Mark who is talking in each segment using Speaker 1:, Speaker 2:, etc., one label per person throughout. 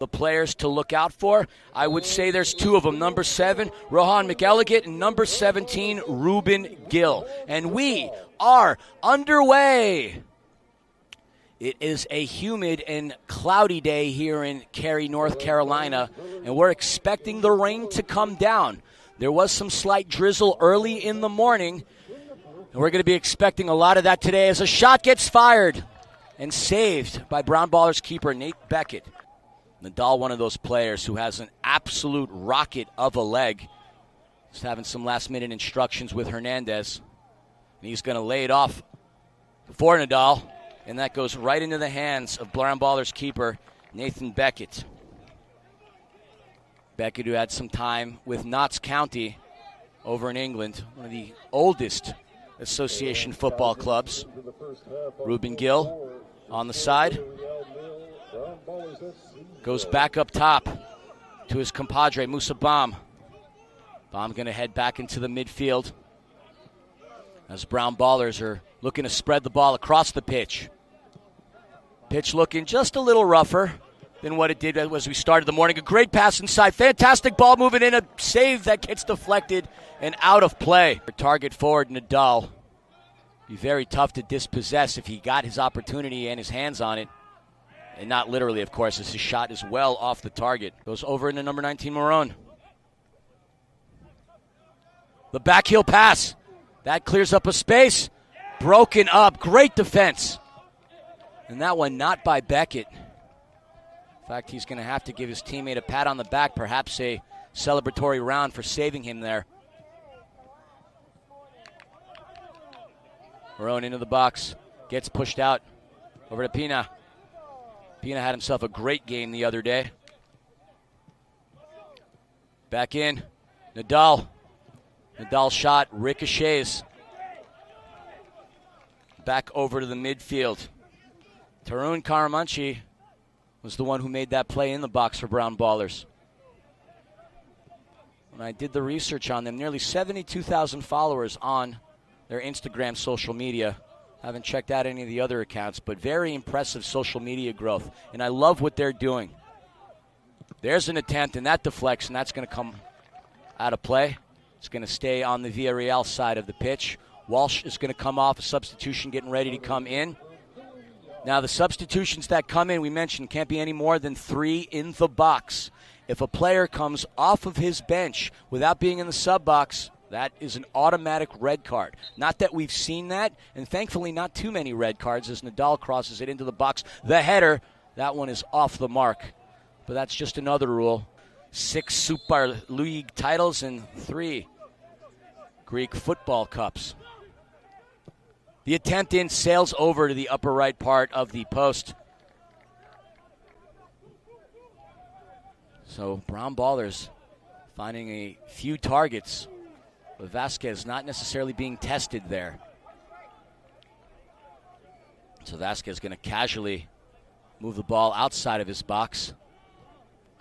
Speaker 1: The players to look out for, I would say there's two of them, number 7, Rohan McElligott, and number 17, Ruben Gill. And we are underway. It is a humid and cloudy day here in Cary, North Carolina, and we're expecting the rain to come down. There was some slight drizzle early in the morning, and we're going to be expecting a lot of that today as a shot gets fired and saved by Brown Ballers keeper Nate Beckett. Nadal, one of those players who has an absolute rocket of a leg. Just having some last-minute instructions with Hernandez. And he's going to lay it off for Nadal. And that goes right into the hands of Brown Ballers keeper Nathan Beckett. Beckett, who had some time with Notts County over in England, one of the oldest association football clubs. Ruben Gill on the side. Goes back up top to his compadre, Musa Baum. Baum going to head back into the midfield as Brown Ballers are looking to spread the ball across the pitch. Pitch looking just a little rougher than what it did as we started the morning. A great pass inside. Fantastic ball moving in. A save that gets deflected and out of play. Target forward, Nadal. Be very tough to dispossess if he got his opportunity and his hands on it. And not literally, of course, as his shot is well off the target. Goes over into number 19, Marone. The backheel pass. That clears up a space. Broken up. Great defense. And that one not by Beckett. In fact, he's going to have to give his teammate a pat on the back, perhaps a celebratory round for saving him there. Marone into the box. Gets pushed out. Over to Pina. Pina had himself a great game the other day. Back in. Nadal. Nadal shot. Ricochets. Back over to the midfield. Tarun Karamanchi was the one who made that play in the box for Brown Ballers. When I did the research on them, nearly 72,000 followers on their Instagram social media. Haven't checked out any of the other accounts, but very impressive social media growth. And I love what they're doing. There's an attempt, and that deflects, and that's going to come out of play. It's going to stay on the Villarreal side of the pitch. Walsh is going to come off a substitution, getting ready to come in. Now, the substitutions that come in, we mentioned, can't be any more than 3 in the box. If a player comes off of his bench without being in the sub box, that is an automatic red card. Not that we've seen that, and thankfully not too many red cards as Nadal crosses it into the box. The header, that one is off the mark. But that's just another rule. 6 Super League titles and 3 Greek football cups. The attempt in sails over to the upper right part of the post. So Brown Ballers finding a few targets. But Vasquez not necessarily being tested there. So Vasquez going to casually move the ball outside of his box.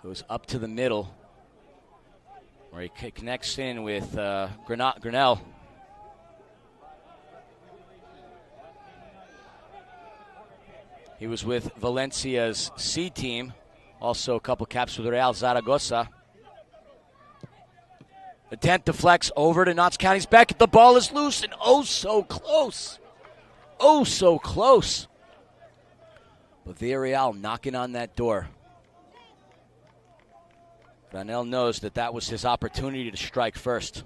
Speaker 1: Goes up to the middle, where he connects in with Grinnell. He was with Valencia's C team. Also a couple caps with Real Zaragoza. Attempt deflects over to Notts County's Beckett. The ball is loose and oh so close. Oh so close. But Villarreal knocking on that door. Granell knows that was his opportunity to strike first.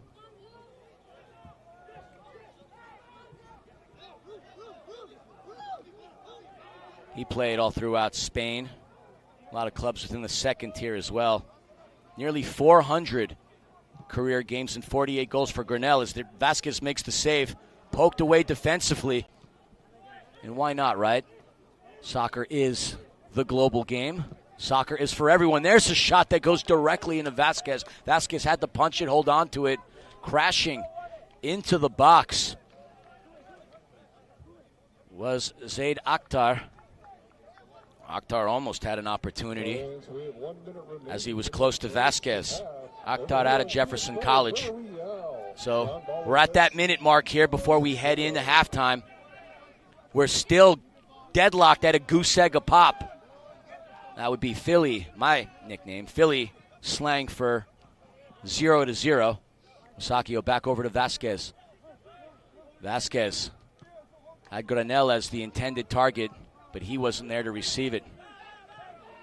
Speaker 1: He played all throughout Spain. A lot of clubs within the second tier as well. Nearly 400 career games and 48 goals for Grinnell as Vasquez makes the save. Poked away defensively. And why not, right? Soccer is the global game. Soccer is for everyone. There's a shot that goes directly into Vasquez. Vasquez had to punch it, hold on to it. Crashing into the box was Zaid Akhtar. Akhtar almost had an opportunity as he was close to Vasquez. Akhtar out of Jefferson College. So we're at that minute mark here before we head into halftime. We're still deadlocked at a goose egg a pop. That would be Philly, my nickname, Philly slang for 0-0. Musacchio back over to Vasquez. Vasquez had Granel as the intended target, but he wasn't there to receive it.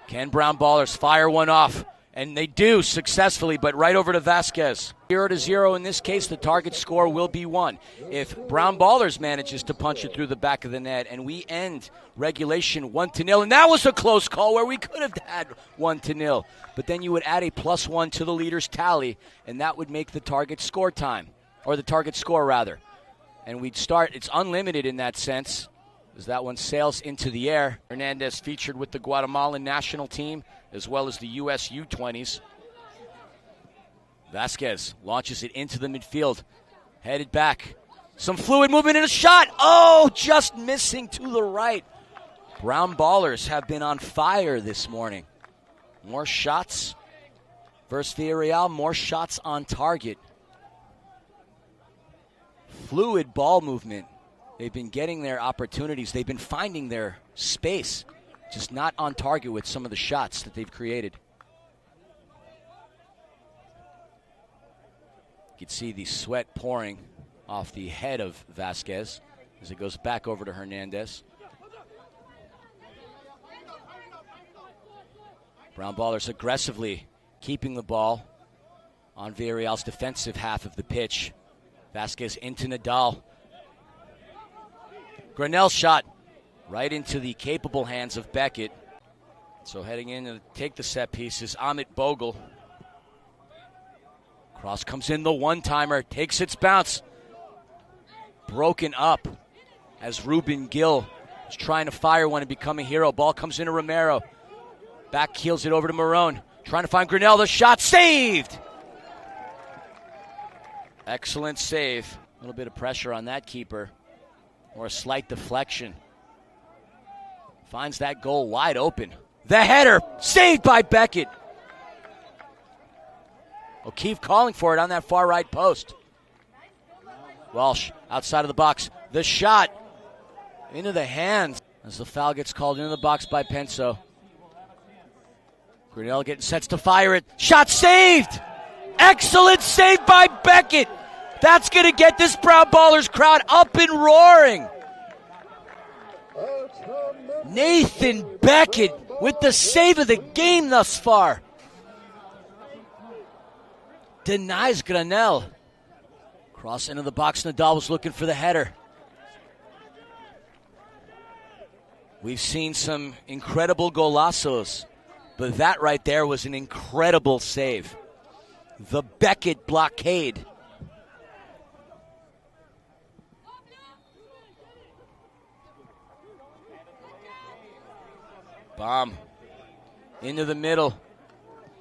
Speaker 1: Can Brown Ballers fire one off? And they do successfully, but right over to Vasquez. 0-0 in this case, the target score will be 1. If Brown Ballers manages to punch it through the back of the net and we end regulation 1-0, and that was a close call where we could have had 1-0. But then you would add a +1 to the leader's tally, and that would make the target score time, or the target score rather. And we'd start, it's unlimited in that sense, as that one sails into the air. Hernandez featured with the Guatemalan national team, as well as the U.S. U-20s. Vasquez launches it into the midfield, headed back. Some fluid movement and a shot. Oh, just missing to the right. Brown Ballers have been on fire this morning. More shots versus Villarreal, more shots on target. Fluid ball movement. They've been getting their opportunities. They've been finding their space. Just not on target with some of the shots that they've created. You can see the sweat pouring off the head of Vasquez as it goes back over to Hernandez. Brown Ballers aggressively keeping the ball on Villarreal's defensive half of the pitch. Vasquez into Nadal. Granel shot right into the capable hands of Beckett. So heading in to take the set piece is Amit Bogle. Cross comes in, the one-timer, takes its bounce. Broken up as Ruben Gil is trying to fire one and become a hero. Ball comes into Romero. Back keels it over to Marone. Trying to find Granel, the shot saved! Excellent save. A little bit of pressure on that keeper. Or a slight deflection. Finds that goal wide open. The header, saved by Beckett. O'Keefe calling for it on that far right post. Walsh outside of the box. The shot into the hands as the foul gets called into the box by Penso. Granel getting sets to fire it. Shot saved! Excellent save by Beckett. That's going to get this Brown Ballers crowd up and roaring. Nathan Beckett with the save of the game thus far. Denies Granel. Cross into the box. Nadal was looking for the header. We've seen some incredible golazos, but that right there was an incredible save. The Beckett blockade. Bomb into the middle.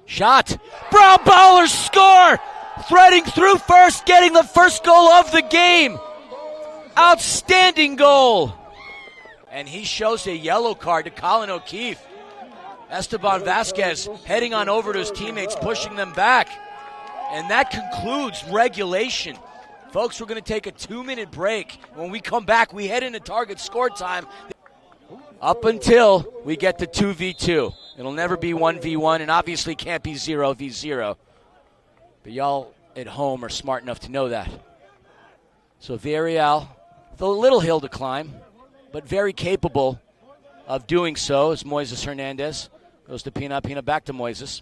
Speaker 1: Shot. Brown Ballers score. Threading through first, getting the first goal of the game. Outstanding goal. And he shows a yellow card to Colin O'Keefe. Esteban Vasquez heading on over to his teammates, pushing them back. And that concludes regulation. Folks, we're going to take a 2-minute break. When we come back, we head into target score time. Up until we get to 2v2. It'll never be 1v1, and obviously can't be 0v0. But y'all at home are smart enough to know that. So Villarreal, with a little hill to climb, but very capable of doing so, as Moises Hernandez goes to Pina. Pina back to Moises.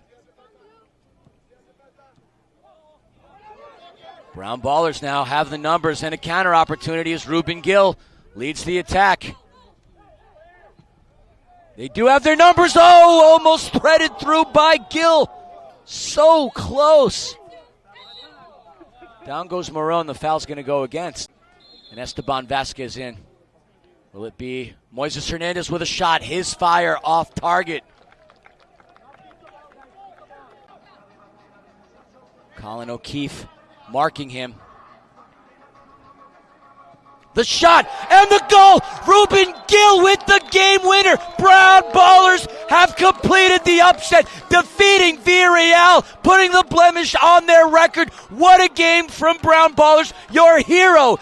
Speaker 1: Brown Ballers now have the numbers, and a counter opportunity as Ruben Gil leads the attack. They do have their numbers. Oh, almost threaded through by Gil. So close. Down goes Marone. The foul's going to go against. And Esteban Vasquez in. Will it be Moises Hernandez with a shot? His fire off target. Colin O'Keefe marking him. The shot and the goal. Ruben Gil with the game winner. Brown Ballers have completed the upset, defeating Villarreal, putting the blemish on their record. What a game from Brown Ballers. Your hero